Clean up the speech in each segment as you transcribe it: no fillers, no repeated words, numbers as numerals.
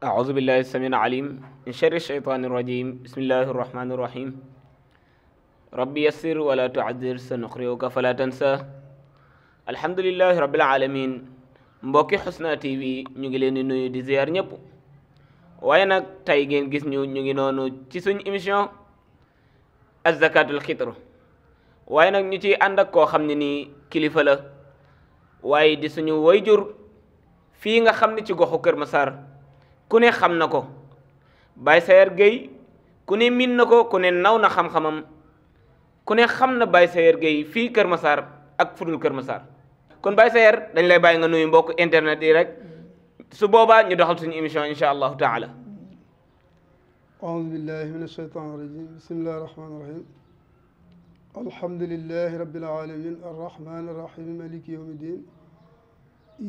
أعوذ بالله السميع العليم من شر الشيطان الرجيم بسم الله الرحمن الرحيم ربي يسر ولا تعذر سنقرئك فلا تنسى الحمد لله رب العالمين mbokki Husna TV ñu ngi leen di nuyu di ziar ñëpp waaye nag tey ngeen gis ñu ngi noonu ci suñ émission az-zakatul fitr waaye nag ñu ciy ànd ak koo xam ne nii kilifa la waaye di suñu wayjur fii nga xam ne ci goxu Kër Massar ku ne xam na ko Baye Sayer Gueye ku ne min na ko ku ne naw na xam-xamam ku ne xam na Baye Sayer Gueye fii Kër Massar ak fudul Kër Massar kon Baye Sayer dañ lay bàyyi nga nuyu mbokk internet yi rek su boobaa ñu doxal suñu émission insha allahu taala. أعوذ بالله من الشيطان الرجيم بسم الله الرحمن الرحيم الحمد لله رب العالمين الرحمن الرحيم مالك يوم الدين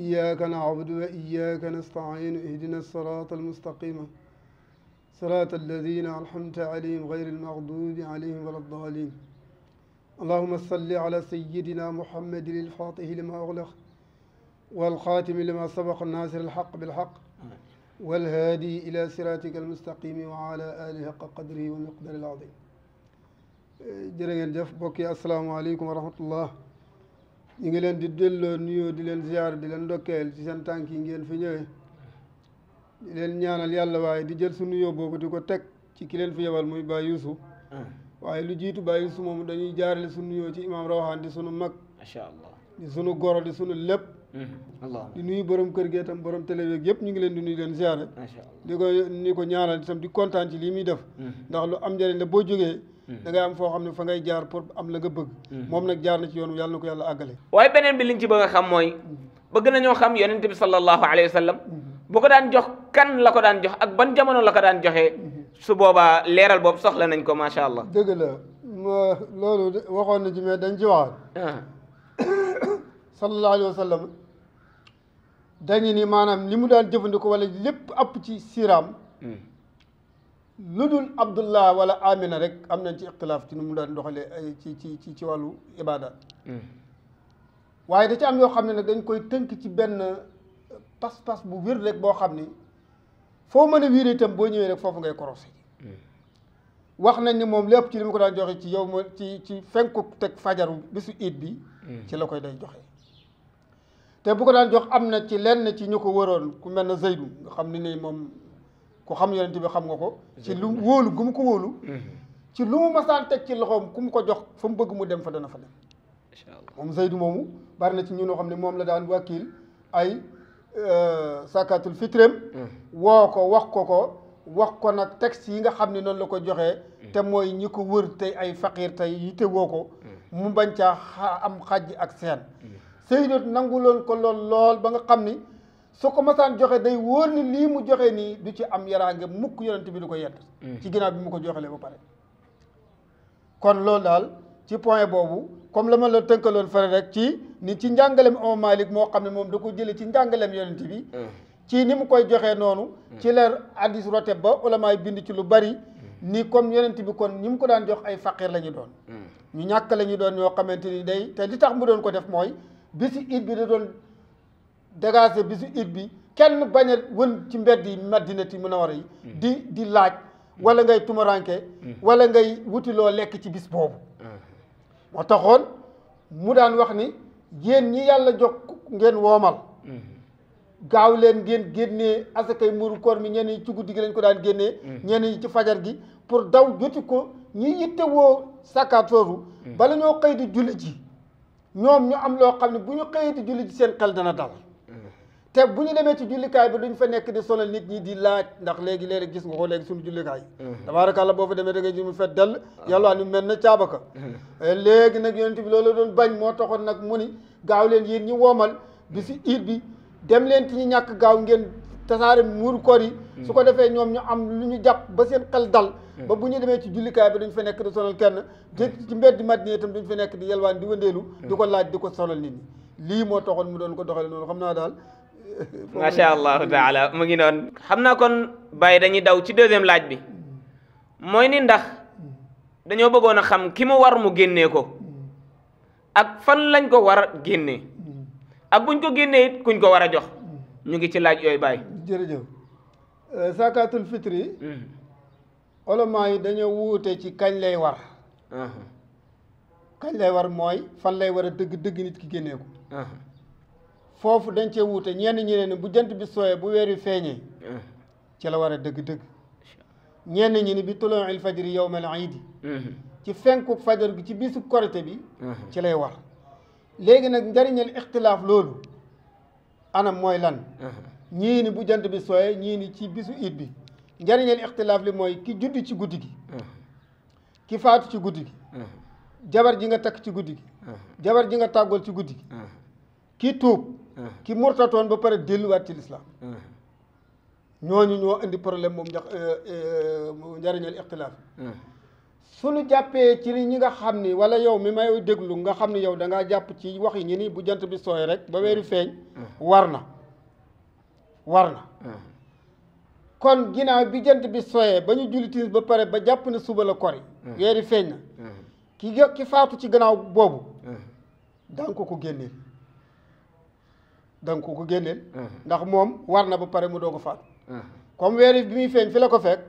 إياك نعبد وإياك نستعين اهدنا الصراط المستقيم صراط الذين أنعمت عليهم غير المغضوب عليهم ولا الضالين اللهم صل على سيدنا محمد الفاتح لما أغلق والخاتم لما سبق الناصر الحق بالحق والهادي إلى صراطك المستقيم وعلى آله حق قدره ومقداره العظيم jërë ngeen jëf mbokk yi asalaamaaleykum wa rahmatullah ñu ngi leen di delloo nuyoo di leen ziar di leen ndokkeel ci seen tànk yi ngeen fi ñëwee di leen ñaanal yàlla waaye di jël su nuyoo boobu di ko teg ci ki leen fi yebal muy Baye Youssou waaye lu jiitu Baye Youssou moom dañuy jaarale su nuyoo ci imam Rawaan di sunu mag macha allah di sunu goro di sunu lépp di nuyu borom kër gi itam borom télé beeg yëpp ñu ngi leen di nuyu leen ziare di ko ñaanal itam di kontaan ci lii muy def ndax lu am njëriñ la boo jógee da ngay am foo xam ne fa ngay jaar pour am la nga bëgg moom nag jaar na ci yoon yàlla na ko yàlla àggale waaye beneen bi liñ ci bëgg a xam mooy bëgg nañoo xam yonent bi sallallahu alayhi wa sallam bu ko daan jox kan la ko daan jox ak ban jamono la ko daan joxee su boobaa leeral boobu soxla nañ ko macha allah. dëgg la loolu waxoon na ci mais dañ ci waxaat sallallahu alayhi wa sallam dañu ni maanaam li mu daan jëfandikoo wala lépp app ci siiraam lu dul Abdullah wala Amina rek am nañ ci ixtilaaf ci nu mu daan doxalee ay ci wàllu ibaadaat waaye da ci am yoo xam ne nag dañ koy tënk ci benn pas-pas bu wér rek boo xam ni foo mën a wiire itam boo ñëwee rek foofu ngay korosé wax nañ ni moom lépp ci li mu ko daan joxe ci yow ma ci fenku teg fajaru bisu iid bi ci la koy day joxe te bu ko daan jox am na ci lenn ci ñu ko wëroon ku mel ne Zeydu nga xam ne ni moom ku xam yonent bi xam nga ko ci lu wóolu gu mu ko wóolu ci lu mu masaan teg ci loxoom ku mu ko jox fa mu bëgg mu dem fa dana fa dem moom Zeydu moomu bari na ci ñun ñoo xam ne moom la daan wàkkil ay sakatul fitreem woo ko wax ko nag texte yi nga xam ne noonu la ko joxee te mooy ñi ko wër tey ay faqiir tey yitte woo ko mu bañ caa am xàjj ak seen Zeydu nanguloon ko lool ba nga xam ni su ko masaan joxe day wóor ni lii mu joxe nii du ci am yaraange mukk yonent bi du ko yedd ci ginnaaw bi mu ko joxelee ba pare kon loolu daal ci point boobu comme la ma la tënkaloon fare rek ci ni ci njàngalem Imam Malik moo xam ne moom da ko jële ci njàngalem yonent bi ci ni mu koy joxee noonu ci leer hadis rote ba ulamaay bind ci lu bari ni comme yonent bi kon ñi mu ko daan jox ay faqir la ñu doon ñu ñàkk la ñu doon ñoo xamante ni day te li tax mu doon ko def mooy bisi it bi da doon dégagé bisu it bi kenn bañ a wën ci mbedd yi Madinati Munawwara yi di laaj wala ngay tumaranke wala ngay wutiloo lekk ci bis boobu moo taxoon mu daan wax ni yéen ñi yàlla jox ngeen woomal gaaw leen ngeen génnee asakay muuru koor mi ñenn ñi ci guddi gi lañ ko daan génnee ñenn ñi ci fajar gi pour daw joti ko ñi yitte woo sàkkaat soosu bala ñoo xëy di julli ji ñoom ñu am loo xam ne bu ñu xëyee di julli ji seen xel dana dal te bu ñu demee ci jullikaay bi duñ fa nekk di sonal nit ñi di laaj ndax léegi gis nga ko léegi suñu jullikaay tabaarakàlla boo fa demee da ngay ji mu fet dell yàlla ni mel na caabaka léegi nag yonent bi loolu doon bañ moo taxoon nag mu ni gaaw leen yéen ñi woomal bi si iid bi dem leen ci ñu ñàkk gaaw ngeen tasaare muuru koor yi su ko defee ñoom ñu am lu ñu jàpp ba seen xel dal ba bu ñu demee ci jullikaay bi duñ fa nekk di sonal kenn te ci mbedd Madina itam duñ fa nekk di yelwaan di wëndeelu di ko laaj di ko sonal nit ñi lii moo taxoon mu doon ko doxale noonu xam naa daal macha allahu taala mu ngi noonu xam naa kon Baye dañuy daw ci deuxième laaj bi mooy ni ndax dañoo bëggoon a xam ki mu war mu génnee ko ak fan lañ ko war a génnee ak buñ ko génnee it kuñ ko war a jox ñu ngi ci laaj yooyu Baye jërëjëf zakatul fitri ulama yi dañoo wuute ci kañ lay war kañ lay war mooy fan lay war a dëgg nit ki génnee ko foofu dañ cee wuute ñenn ñi ne bu jant bi sooyee bu weer wi feeñee ci la war a dëgg ñenn ñi ni bi tuluu il fajri yawmal iidi ci fenku fajar gi ci bisu korite bi ci lay war léegi nag njariñal ixtilaaf loolu anam mooy lan ñii ni bu jant bi sooyee ñii ni ci bisu iid bi njariñal ixtilaaf li mooy ki judd ci guddi gi ki faatu ci guddi gi jabar ji nga takk ci guddi gi jabar ji nga tàggool ci guddi gi ki tuub ki murtatoon ba pare delluwaat ci lislaam ñooñu ñoo indi problème moom njariñal ixtilaaf suñu jàppee ci ñi nga xam ni wala yow mi may déglu nga xam ni yow da ngaa jàpp ci wax yi ñi ni bu jant bi sooy rek ba weeri feeñ war na kon ginnaaw bi jant bi sooyee ba ñu julli timis ba pare ba jàpp ne suba la kori weeri feeñ na ki faatu ci gannaaw boobu danga ko génneel ndax moom war na ba pare mu doog a faatu comme weeri bi muy feeñ fi la ko fekk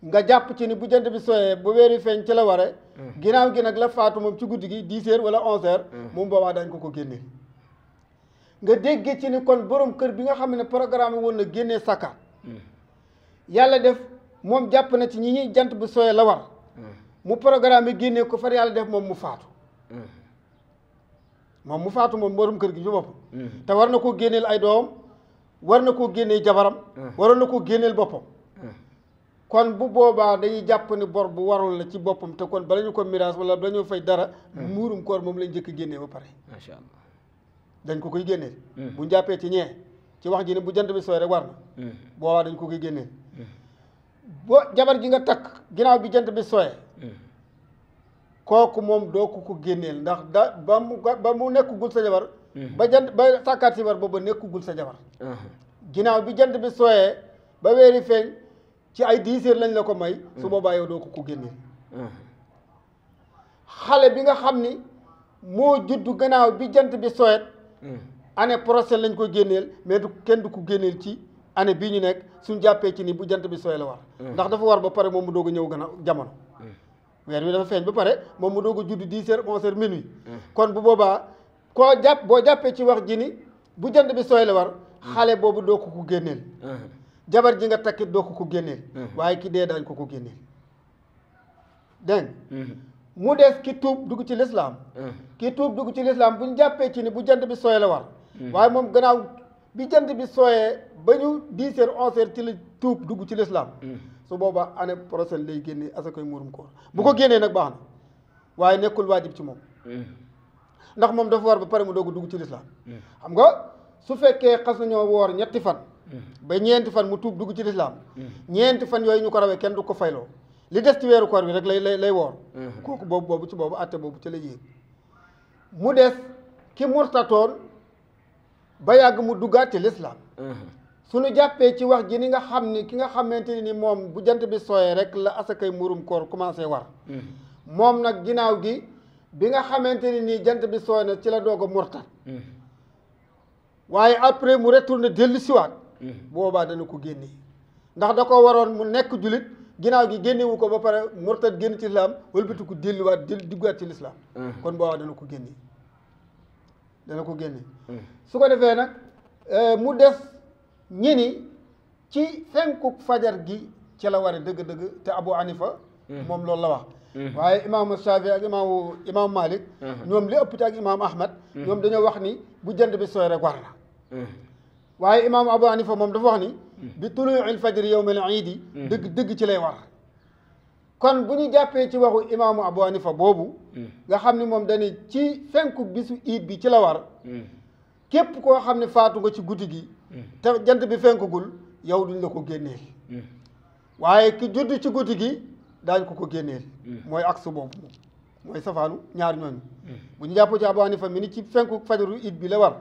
nga jàpp ci ni bu jant bi sooyee ba weeri feeñ ci la ware ginnaaw gi nag la faatu moom ci guddi gi 10 heures wala 11 heures moom boobaa dañ ko génneel nga déggee ci ni kon borom kër bi nga xam ne programme woon na génnee sakkaat yàlla def moom jàpp na ci ñi ñuy jant bi sooyee la war mu programme génnee ko far yàlla def moom mu faatu moom borom kër gi ci boppam te war na koo génneel ay doom war na koo génnee jabaram waroon na koo génneel boppam kon bu boobaa dañuy jàpp ni bor bu warul la ci boppam te kon bala ñu ko miraas wala bala ñu fay dara muurum koor moom lañ njëkk génnee ba pare macha allah dañ ko koy génneel bu ñu jàppee ci ñee ci wax ji ne bu jant bi sooy rek war na boobaa dañ ko koy génneel boo jabar ji nga takk ginnaaw bi jant bi sooyee kooku moom doo ko génneel ndax ba mu nekkugul sa jabar ba sàkkaat si war booba nekkugul sa jabar ginnaaw bi jant bi sooyee ba weeri feeñ ci ay 10 heures lañ la ko may su boobaa yow doo ko génneel xale bi nga xam ni moo juddu gannaaw bi jant bi sooyet année prochaine lañ ko génneel mais kenn du ko génneel ci année bii ñu nekk suñ jàppee ci ni bu jant bi sooy la war ndax dafa war ba pare moom mu doog a ñëw gannaaw jamono weer wi dafa feeñ ba pare moom mu doog a judd 10 heures 11 heures minuit kon bu boobaa boo jàppee ci wax ji ni bu jant bi sooy la war xale boobu doo ko génneel jabar ji nga takkit doo ko génneel waaye ki dee daañ ko génneel dégg mu des ki tuub dugg ci lislaam ki tuub dugg ci lislaam bu ñu jàppee ci ni bu jant bi sooyee la war waaye moom gannaaw bi jant bi sooyee ba ñu 10 heures 11 heures ci la tuub dugg ci lislaam su boobaa année prochaine lay génnee asakay muurum koor bu ko génnee nag baax na waaye nekkul waajib ci moom ndax moom dafa war ba pare mu doog dugg ci lislaam xam nga su fekkee xas nañoo woor ñetti fan ba ñeenti fan mu tuub dugg ci lislaam ñeenti fan yooyu ñu ko rawee kenn du ko fayloo li des ci weeru koor bi rek lay woor kooku boobu ci boobu atte boobu ci la yéeg mu des ki murtatoon ba yàgg mu duggaat ci lislaam suñu jàppee ci wax ji ni nga xam ni ki nga xamante ni moom bu jant bi sooyee rek la asakay muurum koor commencé war moom nag ginnaaw gi bi nga xamante ni nii jant bi sooy na ci la doog a murtat waaye après mu retourné dellu siwaat boobaa dana ko génne ndax da ko waroon mu nekk julit ginnaaw gi génnewu ko ba pare murtat génn ci lislaam wëlbati ko delluwaat duggaat ci lislaam kon boobaa dana ko génne su ko defee nag mu des ñi ci fenku fajar gi ci la ware dëgg-dëgg te Abu Hanifa moom loolu la wax waaye imaamu Shaafi ak imaamu Malik ñoom li ëpp ci ak imaamu Ahmad ñoom dañoo wax ni bu jant bi sooy rek war na waaye imaamu Abu Hanifa moom dafa wax ni bi tuluu'il fajri yawmal iidi dëgg ci lay war kon bu ñu jàppee ci waxu imaamu Abu Hanifa boobu nga xam ni moom dañuy ci fenku bisu iid bi ci la war képp koo xam ne faatu nga ci guddi gi te jant bi fenkagul yow duñ la ko génneel waaye ki judd ci guddi gi daañ ko génneel mooy aksu boobu mooy safaanu ñaar ñooñu bu ñu jàppoo ci Abu Hanifa mi ni ci fenku fajaru iid bi la war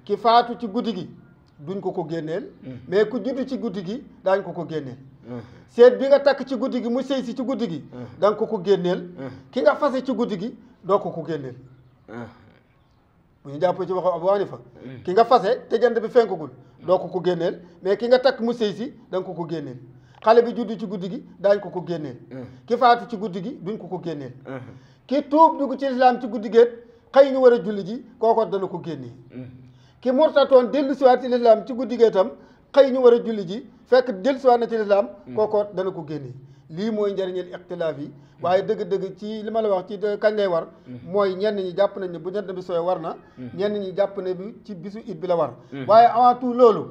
ki faatu ci guddi gi duñ ko génneel mais ku judd ci guddi gi daañ ko génneel seet bi nga takk ci guddi gi mu sëy si ci guddi gi da nga ko génneel ki nga fase ci guddi gi doo ko génneel bu ñu jàppee ci waxu Abu Hanifa ki nga fase te jant bi fenkagul doo ko génneel mais ki nga takk mu sëy si da nga ko génneel xale bi juddu ci guddi gi daañ ko génneel ki faatu ci guddi gi duñ ko génneel ki tuub dugg ci lislaam ci guddi géet xëy ñu war a julli ji kooko dana ko génnee ki murtatoon dellu siwaat ci lislaam ci guddi géetam xëy ñu war a julli ji fekk dellu siwaat na ci lislaam kooko dana ko génnee lii mooy njëriñal ixtilaaf yi waaye dëgg-dëgg ci li ma la wax ci kañ lay war mooy ñenn ñi jàpp nañ ne bu jant bi sooy war na ñenn ñi jàpp ne bi ci bisu it bi la war waaye avant tout loolu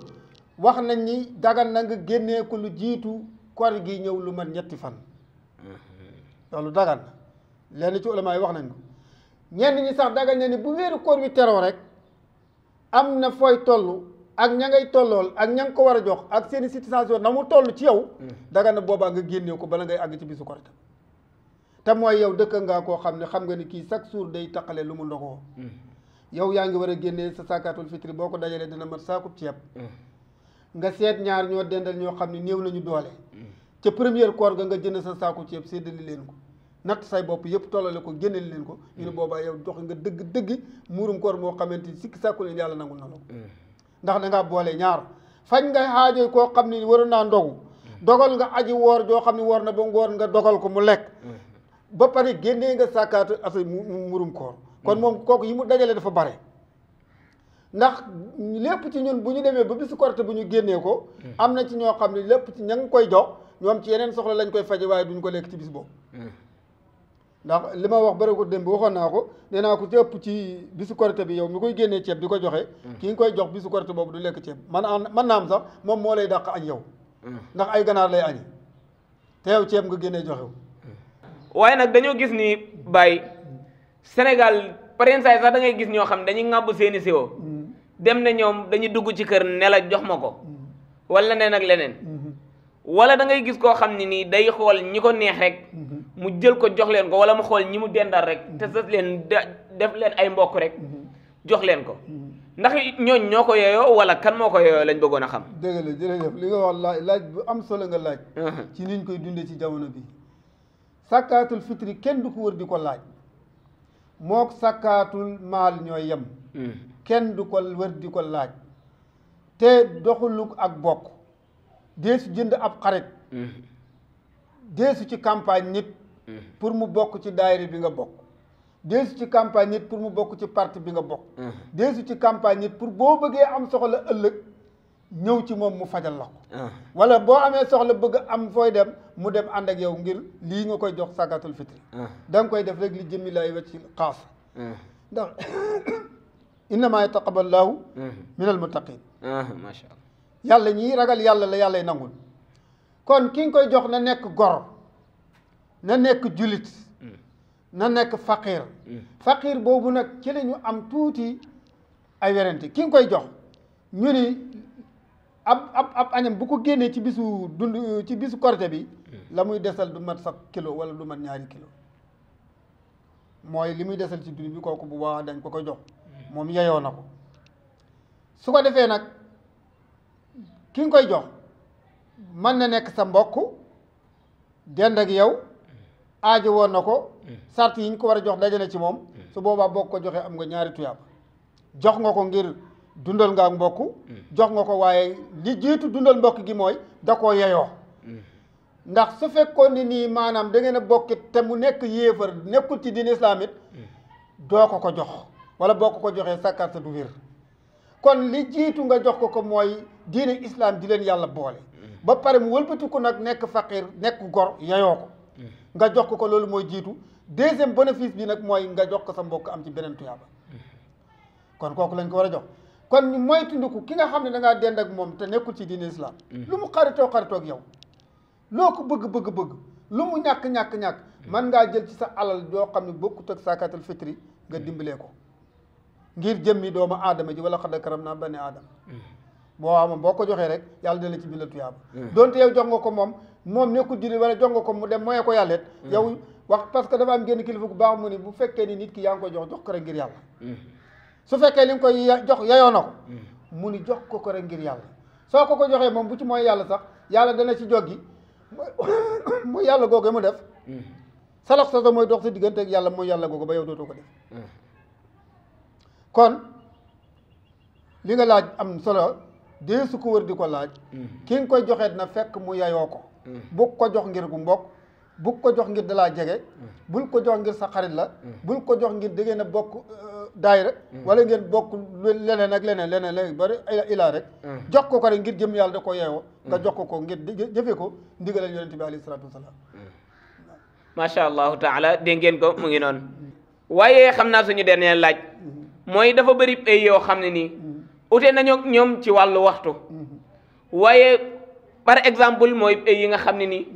wax nañ ni dagan na nga génnee ko lu jiitu koor gi ñëw lu mat ñetti fan loolu dagan na lenn ci ulama yi wax nañ ko ñenn ñi sax dagan na ni bu weeru koor wi teroo rek am na fooy toll ak ña ngay tollool ak ña nga ko war a jox ak seeni situation na mu toll ci yow dagan na boobaa nga génnee ko bala ngay àgg ci bisu korite te mooy yow dëkk ngaa koo xam ne xam nga ni kii chaque jour day taqale lu mu ndogoo yow yaa ngi war a génnee sa sakaatul fitri boo ko dajalee dina mat saakub ceeb nga seet ñaar ñoo dendal ñoo xam ne néew nañu doole ca première koor nga jënd sa saaku ceeb séddali leen ko natt say bopp yëpp tollale ko génneel leen ko ñu ne boobaa yow jox nga dëgg muurum koor moo xamante ni sikki sàkku leen yàlla nangul na la ko ndax da ngaa boole ñaar fañ nga xaajoo koo xam ne waroon naa ndogu dogal nga aji woor joo xam ne woor na ba ngoor nga dogal ko mu lekk ba pare génnee nga sàkkaatu asa muurum koor kon moom kooku yi mu dajale dafa bare ndax lépp ci ñun bu ñu demee ba bisu korite bu ñu génnee ko am na ci ñoo xam ne lépp ci ña ngi koy jox ñoom ci yeneen soxla lañ koy faje waaye duñ ko lekk ci bis boobu ndax li ma wax bëri ko démb waxoon naa ko nee naa ko ci ëpp ci bisu korite bi yow mi koy génnee ceeb di ko joxe ki nga koy jox bisu korite boobu du lekk ceeb man naa am sax moom moo lay dàq añ yow ndax ay ganaar lay añi te yow ceeb nga génnee joxew waaye nag dañoo gis ni Baye Sénégal pareen saay sax da ngay gis ñoo xam dañuy ŋàbb seeni siwo dem ne ñoom dañuy dugg ci kër ne la jox ma ko wala leneen ak leneen wala da ngay gis koo xam ne nii day xool ñi ko neex rek mu jël ko jox leen ko wala mu xool ñi mu dendal rek te sas leen def leen ay mbokk rek jox leen ko ndax ñooñ ñoo ko yeyoo wala kan moo ko yeyoo lañ bëggoon a xam. dëgg la jërëjëf li nga wax laaj bu am solo nga laaj ci niñ koy dundee ci jamono bi sàkkaatul fitri kenn du ko wër di ko laaj mook sàkkaatul maal ñooy yem kenn du ko wër di ko laaj te doxuluk ak bokk deesu jënd ab xarit deesu ci campagne nit pour mu bokk ci daayira bi nga bokk deesu ci campagne nit pour mu bokk ci parti bi nga bokk deesu ci campagne nit pour boo bëggee am soxla ëllëg ñëw ci moom mu fajal la ko wala boo amee soxla bëgg am fooy dem mu dem ànd ak yow ngir lii nga koy jox sàkkaatul fitri da nga koy def rek li jëmmi lay wecc xaas ndax innama yataqabbalullahu minal muttaqin macha allah yàlla ñii ragal yàlla la yàllay nangul kon ki nga koy jox na nekk gor na nekk julit na nekk faqir faqir boobu nag ci la ñu am tuuti ay werante ki nga koy jox ñu ni ab añam bu ko génnee ci bisu dund ci bisu korite bi la muy desal du mat sax kilo wala du mat ñaari kilo mooy li muy desal ci dund bi kooku bu baax dañ ko koy jox moom yeyoo na ko su ko defee nag ki nga koy jox mën na nekk sa mbokk dend ak yow aajo woon na ko sart yi ñu ko war a jox dajale ci moom su boobaa boo ko joxee am nga ñaari tuyaab jox nga ko ngir dundal nga ak mbokk jox nga ko waaye li jiitu dundal mbokk gi mooy da koo yeyoo ndax su fekkoon ni nii maanaam da ngeen a bokkit te mu nekk yéefar nekkul ci diine islaamit doo ko jox wala boo ko joxee sàkkaat sa du wér kon li jiitu nga jox ko mooy diine islam di leen yàlla boole ba pare mu wëlbatiku nag nekk faqir nekk gor yeyoo ko nga jox ko loolu mooy jiitu deuxième bénéfice bi nag mooy nga jox ko sa mbokk am ci beneen tuyaaba kon kooku lañ ko war a jox kon ñu moytandiku ki nga xam ne da ngaa dend ak moom te nekkul ci diine islam lu mu xaritoo ak yow loo ko bëgg lu mu ñàkk man ngaa jël ci sa alal joo xam ne bokkut ak sàkkaatul fitri nga dimbalee ko ngir jëmmi doomu aadama ji wala xad karamnaa bani aadama boo ko joxee rek yàlla dana ci bindal tuyaaba donte yow jox nga ko moom nekkul diine wala jox nga ko mu dem moye ko yàlla it yow wax parce que dafa am génn kilifa gu baax mu ni bu fekkee ni nit ki yaa ngi koy jox ko rek ngir yàlla su fekkee li nga koy jox yayoo na ko mu ni jox ko rek ngir yàlla soo ko joxee moom bu ci mooy yàlla sax yàlla dana ci joggi mooy yàlla googu mu def salax sa mooy dox sa diggante ak yàlla mooy yàlla googu ba yow dootoo ko def kon li nga laaj am solo dee su ko wër di ko laaj ki nga koy joxeet na fekk mu yayoo ko bu ko jox ngir gu mbokk bu ko jox ngir dalaa jege bul ko jox ngir sa xarit la bul ko jox ngir da ngeen a bokk daayira wala ngeen bokk leneen ak leneen bari ilaa rek jox ko rek ngir jëm yàlla da ko yeewoo nga jox ko ngir jëfe ko ndigalal yonente bi alayhi salaatu wasalaam macha allahu taala dégg ngeen ko mu ngi noonu waaye xam naa suñu dernier laaj mooy dafa bëri ay yoo xam ne nii ute nañu ñoom ci wàllu waxtu waaye par exemple mooy ay yi nga xam ne nii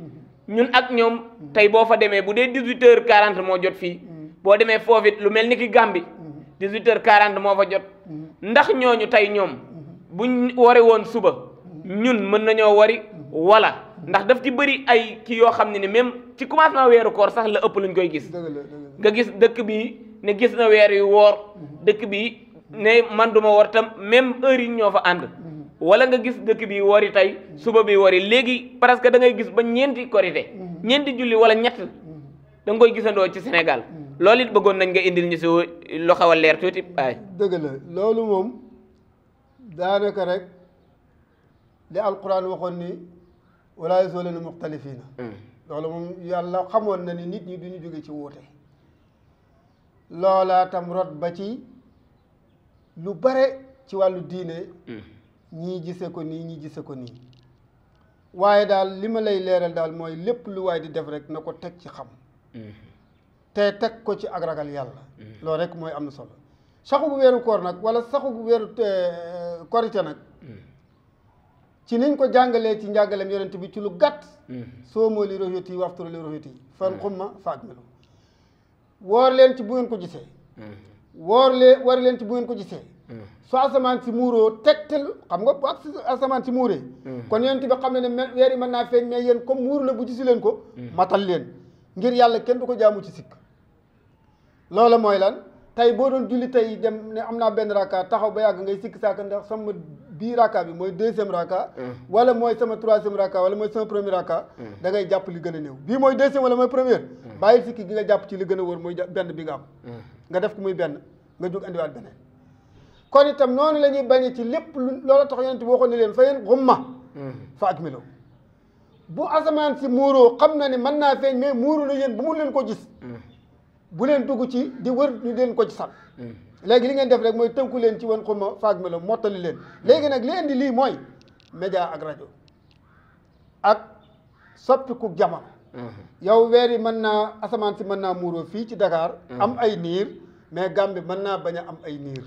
ñun ak ñoom tey boo fa demee bu dee 18h40 moo jot fii boo demee foofit lu mel ni ki Gàmbi 18h40 moo fa jot ndax ñooñu tey ñoom buñ wari woon suba ñun mën nañoo wari wala ndax daf ci bëri ay kii yoo xam ne ni même ci commencement weeru koor sax la ëpp luñ koy gis nga gis dëkk bi ne gis na weer yu woor dëkk bi ne man duma woor tam même heure yi ñoo fa ànd wala nga gis dëkk bi wori tey suba bi wori léegi presque da ngay gis ba ñeenti korité ñeenti julli wala ñett da nga koy gisandoo ci Sénégal loolu it bëggoon nañ nga indil ñu si lu xaw a leer tuuti ay dëgg la loolu moom daanaka rek li alquran waxoon ni wala yazaaluuna muxtalifiina loolu moom yàlla xamoon na ni nit ñi duñu jóge ci wuute loolaa tam rot ba ci lu bare ci wàllu diine ñii gise ko nii ñii gise ko nii waaye daal li ma lay leeral daal mooy lépp lu waay di def rek na ko teg ci xam te teg ko ci ak ragal yàlla loolu rek mooy am na solo saxu bu weeru koor nag wala saxu bu weeru korite nag ci niñ ko jàngalee ci njàngaleem yonent bi ci lu gàtt soo moo li roxyati yi wafturu li roxyati yi fan xumma faak melo woor leen ci bu ngeen ko gisee war leen ci bu ngeen ko gisee su asamaan si muuroo tegtal xam nga bu asamaan si muuree kon yonent bi xam ne ne weer yi mën naa feeñ mais yéen comme muur na bu gisi leen ko matal leen ngir yàlla kenn du ko jaamu ci sikk loola mooy lan tey boo doon julli tey dem ne am naa benn raka taxaw ba yàgg ngay sikk saaka ndax sama bii raka bi mooy deuxième raka wala mooy sama troisième raka wala mooy sama premier raka da ngay jàpp li gën a néew bii mooy deuxième wala mooy première bàyyil sikki gi nga jàpp ci li gën a wóor mooy benn bi nga am nga def ko muy benn nga jóg andiwaat beneen kon itam noonu la ñuy bañee ci lépp lu loola tax yonent bi waxoon ne leen fa yéen xumma fa ak milo bu asamaan si muuroo xam na ne mën naa feeñ mais muuru na yéen bu mu leen ko gis bu leen dugg ci di wër ñu leen ko ci sat léegi li ngeen def rek mooy tënku leen ci wan xumma fa ak milo mottali leen léegi nag li indi lii mooy média ak rajo ak soppiku jamono yow weer yi mën naa asamaan si mën naa muuroo fii ci Dakar am ay niir mais Gambie mën naa bañ a am ay niir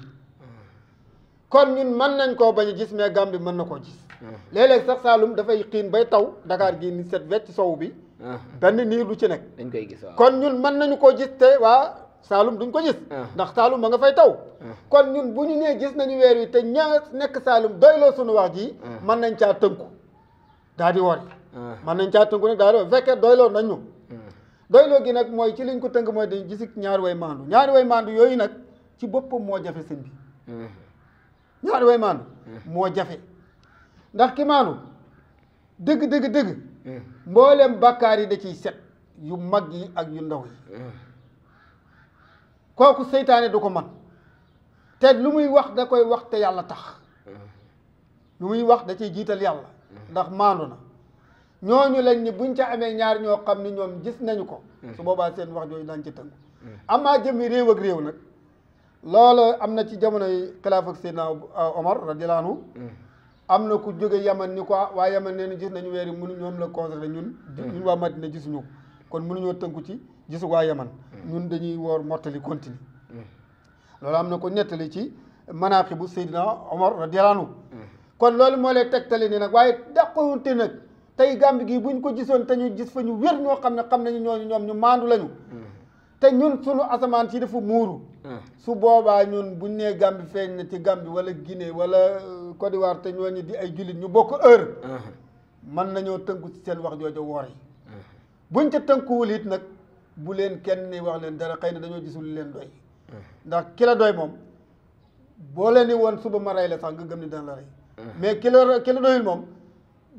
kon ñun mën nañ koo bañ a gis mais Gambie mën na koo gis léeg-léeg sax Saalum dafay xiin bay taw Dakar gii ni set wecc sow bi benn niir du ci nekk dañ koy gis kon ñun mën nañu koo gis te waa Saalum duñ ko gis ndax Saalum ma nga fay taw kon ñun bu ñu nee gis nañu weer wi te ña nekk Saalum doyloo suñu wax ji mën nañ caa tënku daal di wori mën nañ caa tënku nag daal di wori fekkee doyloo nañ ñu doyloo gi nag mooy ci liñ ko tënk mooy dañ gis ñaari way maandu yooyu nag ci boppam moo jafe sëñ bi ñaari way maandu moo jafe ndax ki maandu dëgg mbooleem bàkkaar yi da ciy set yu mag yi ak yu ndaw yi kooku seytaane du ko man te lu muy wax da koy wax te yàlla tax lu muy wax da ciy jiital yàlla ndax maandu na ñooñu lañ ni buñ ca amee ñaar ñoo xam ni ñoom gis nañu ko su boobaa seen wax jooju dañ ci tënku amaa jëmmi réew ak réew nag loolu am na ci jamonoy xilaaf ak Seydina Omar radiyallahu anhu am na ku jóge Yaman ni ko waa Yaman nee na gis nañu weer yi mënu ñoom la concerné ñun waa Madina gisuñu ko kon mënuñoo tënku ci gisu waa Yaman ñun dañuy woor mottali continue loolu am na ko nettali ci manaaqibu Seydina Omar radiyallahu anhu kon loolu moo lay tegtali ni nag waaye dàqonte nag tey Gàmbi gi buñ ko gisoon te ñu gis fa ñu wér ñoo xam ne xam nañu ñooñu ñoom ñu maandu lañu te ñun sunu asamaan si dafa muuru su boobaa ñun buñ nee Gàmbi feeñ na ci Gàmbi wala Guinée wala Côte d'Ivoire te ñooñu di ay jullit ñu bokk heure mën nañoo tënku ci seen wax jooju woor yi buñ ca tënkuwul it nag bu leen kenn ni wax leen dara xëy na dañoo gisul leen doy ndax ki la doy moom boo leen ni woon suba ma rey la sax nga gëm ni dana la rey mais ki la doyul moom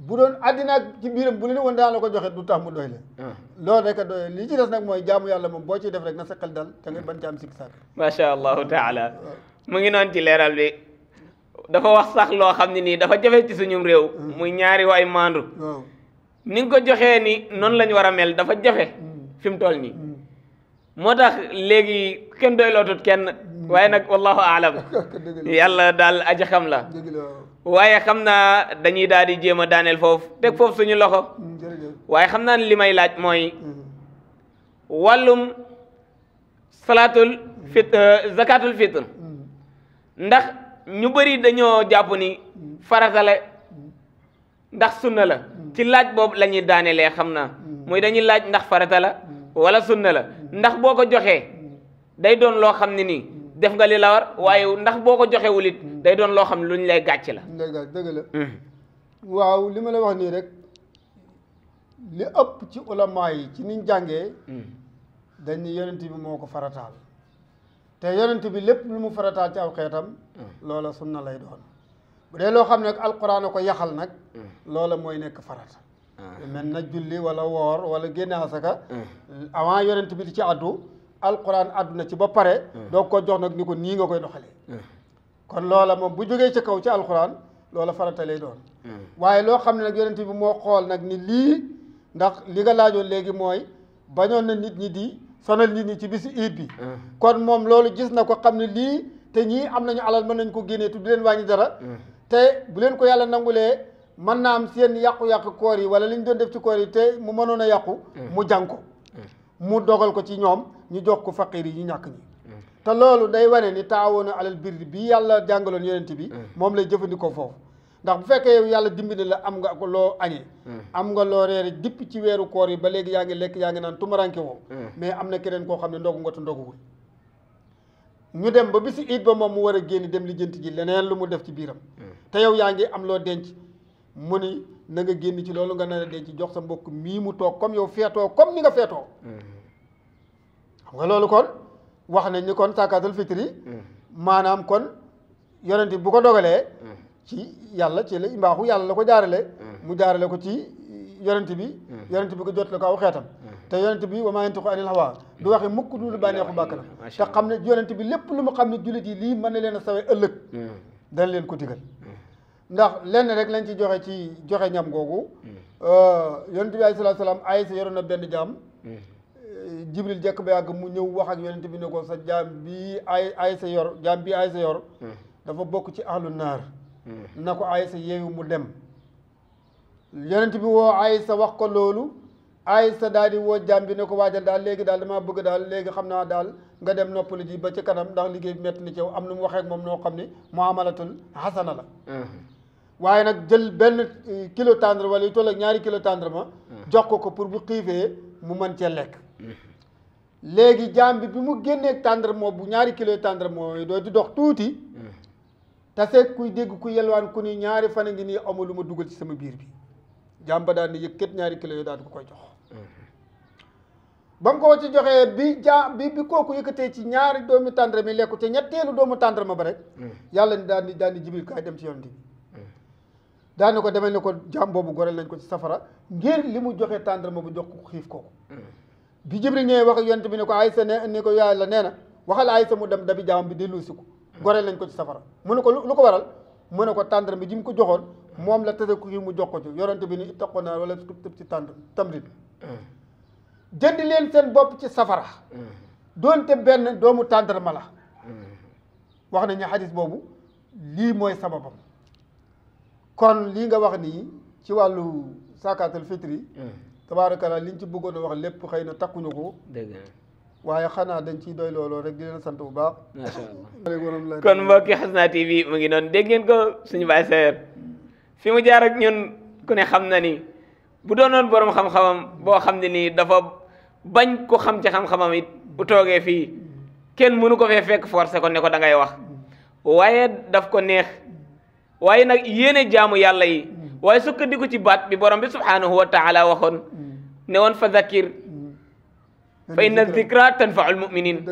bu doon àddina ci biiram bu leen woon daan la ko joxe du tax mu doy leen loolu rek a doy li ci des nag mooy jaamu yàlla moom boo ciy def rek na sa xel dal te nga bañ ca am sikk sàkk macha allahu taala mu ngi noonu ci leeral bi dafa wax sax loo xam ne nii dafa jafe ci suñu réew muy ñaari waay maandu ni nga ko joxee ni noonu la ñu war a mel dafa jafe fi mu toll nii moo tax léegi kenn doy lootut kenn waaye nag wallahu aalam yàlla daal aja xam la waaye xam naa dañuy daal di jéem a daaneel foofu teg foofu suñu loxo waaye xam naa li may laaj mooy wàllum salaatul zakatul fitr ndax ñu bëri dañoo jàpp ni farata la ndax sunna la ci laaj boobu la ñuy daanelee xam naa muy dañuy laaj ndax farata la wala sunna la ndax boo ko joxee day doon loo xam ne nii def nga li la war waaye ndax boo ko joxewul it day doon loo xam ne lu ñu lay gàcc la. dëgg la waaw li ma la wax nii rek li ëpp ci ulama yi ci niñ jàngee dañ ni yonent bi moo ko farataal te yonent bi lépp lu mu farataal ci aw xeetam loola sunna lay doon bu dee loo xam ne nag alquran a ko yaxal nag loola mooy nekk farata mel na julli wala woor wala génne asaka avant yonent bi di ci addu alquran addu na ci ba pare doo ko jox nag ni ko nii nga koy doxalee kon loola moom bu jógee ci kaw ci alquran loola farata lay doon waaye loo xam ne nag yonent bi moo xool nag ni lii ndax li nga laajoon léegi mooy bañoon na nit ñi di sonal nit ñi ci bisu iid bi kon moom loolu gis na ko xam ne lii te ñii am nañu alal mën nañ ko génnee tu du leen wàññi dara te bu leen ko yàlla nangulee mën naa am seen yàqu-yàqu koor yi wala li ñu doon def ci koor yi te mu mënoon a yàqu mu jàng ko mu dogal ko ci ñoom ñu jox ko faqir yi ñu ñàkk ñi te loolu day wane ni taawoona alal birri bi yàlla jàngaloon yonent bi moom lay jëfandikoo foofu ndax bu fekkee yow yàlla dimbali la am nga ko loo añee am nga loo reere dipp ci weeru koor yi ba léegi yaa ngi lekk yaa ngi naan tumaranke woo mais am na keneen koo xam ne ndogu nga te ndoguwul ñu dem ba bisi iid ba moom mu war a génn dem lijjanti ji leneen lu mu def ci biiram te yow yaa ngi am loo denc mu ni na nga génn ci loolu nga nar a denc jox sa mbokk mii mu toog comme yow feetoo comme ni nga feetoo xam nga loolu kon wax nañ ni kon sàkkaatul fitri maanaam kon yonent bu ko dogalee ci yàlla ci la mbaaxu yàlla la ko jaarale mu jaarale ko ci yonent bi ko jot la ko aw xeetam te yonent bi wa maa yantiqu anil hawaa du waxe mukk du bànneexu bàkkanam te xam ne yonent bi lépp lu mu xam ne jullit yi lii mën na leen a sawe ëllëg dana leen ko digal ndax lenn rek lañ ci joxe ñam googu yonent bi alayhi salaatu salaam Aysa yoroon na benn jaam Jibril jekk ba yàgg mu ñëw wax ak yonent bi ne ko sa jaam bii Aysa yor dafa bokk ci ahlu naar na ko Aysa yeewu mu dem yonent bi woo Aysa wax ko loolu Aysa daal di woo jaam bi ne ko waajal daal léegi daal damaa bëgg daal léegi xam naa daal nga dem noppalu ji ba ci kanam ndax liggéey bi metti ni ci yow am na mu waxee ak moom noo xam ne muamalatul hasana la waaye nag jël benn kilo tendre wala yu toll ak ñaari kilo tendre ma jox ko pour bu xiifee mu mën cee lekk léegi jaam bi mu génnee tendre moo bu ñaari kilo tendre moo doo di dox tuuti tase kuy dégg ku yelwaan ku ni ñaari fan a ngi nii amul lu ma dugal ci sama biir bi jaam ba daal di yëkkat ñaari kilo yooyu daal di ko koy jox ba mu ko ci joxee bi kooku yëkkatee ci ñaari doomu tendre mi lekku te ñetteelu doomu tendre ma ba rek yàlla ni daal di Jibril kaay dem ci yonent bi daane ko demee ne ko jaam boobu goreel nañ ko ci safara ngir li mu joxee tàndarma bu jox ko xiif kooku bi Jibril ñëwee wax ak yonent bi ne ko Aysa ne ko yàlla nee na waxal Aysa mu dem dabi jaam bi dellu si ko goreel nañ ko ci safara mu ne ko lu ko waral mu ne ko tàndarma ji mu ko joxoon moom la tase ko kii mu jox ko ci yonent bi ni ittaqu naar wala tëb ci tamrit jënd leen seen bopp ci safara doonte benn doomu tàndarma la wax nañu xadis boobu lii mooy sababam kon lii nga wax nii ci wàllu sakaatul fitri tabaarakallaa liñ ci bëggoon a wax lépp xëy na takkuñu ko waaye xanaa dañ ciy doy looloo rek di leen sant bu baax macha allah kon mbokki Hasana TV mu ngi noonu dégg ngeen ko suñu baay Seer fi mu jaar ak ñun ku ne xam na ni bu doonoon borom xam-xamam boo xam ne nii dafa bañ ko xam ci xam-xamam it bu toogee fii kenn mënu ko fee fekk forcé ko ne ko da ngay wax waaye daf ko neex waaye nag yéene jaamu yàlla yi waaye sukkandiku ci baat bi borom bi subhanahu wa taala waxoon ne woon fa zakir fa inna zikra tanfaul muminin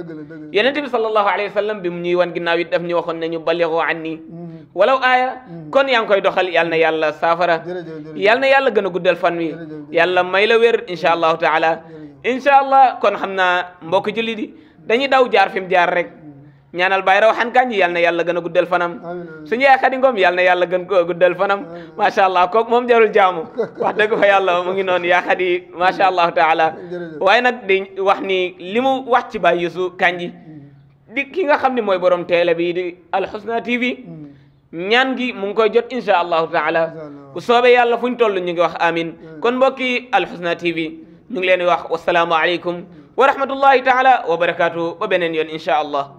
yonente bi sallallahu alayhi wa sallam bi mu ñuy wan ginnaaw it daf ñu waxoon ne ñu ballighu anni walaw aaya kon yaa ngi koy doxal yal na yàlla saafara yal na yàlla gën a guddal fan wi yàlla may la wér insha allahu taala insha allah kon xam naa mbokk julli di dañuy daw jaar fi mu jaar rek ñaanal Baye Rawhan Kanji yal na yàlla gën a guddal fanam suñu yaay Xadi Ngom yal na yàlla gën ko guddal fanam macha allah kooku moom jarul jaamu wax dëgg fa yàlla mu ngi noonu yaa Xadi macha allah taala waaye nag di wax ni li mu wax ci Baye Youssou Kanji di ki nga xam ne mooy borom télé bi di Al Husna TV ñaan gi mu ngi koy jot insha allahu taala bu soobee yàlla fu ñu toll ñu ngi wax amin kon mbokki Al Husna TV ñu ngi leen di wax wasalaamu aleykum wa rahmatullahi taala wa barakaatu ba beneen yoon insha allah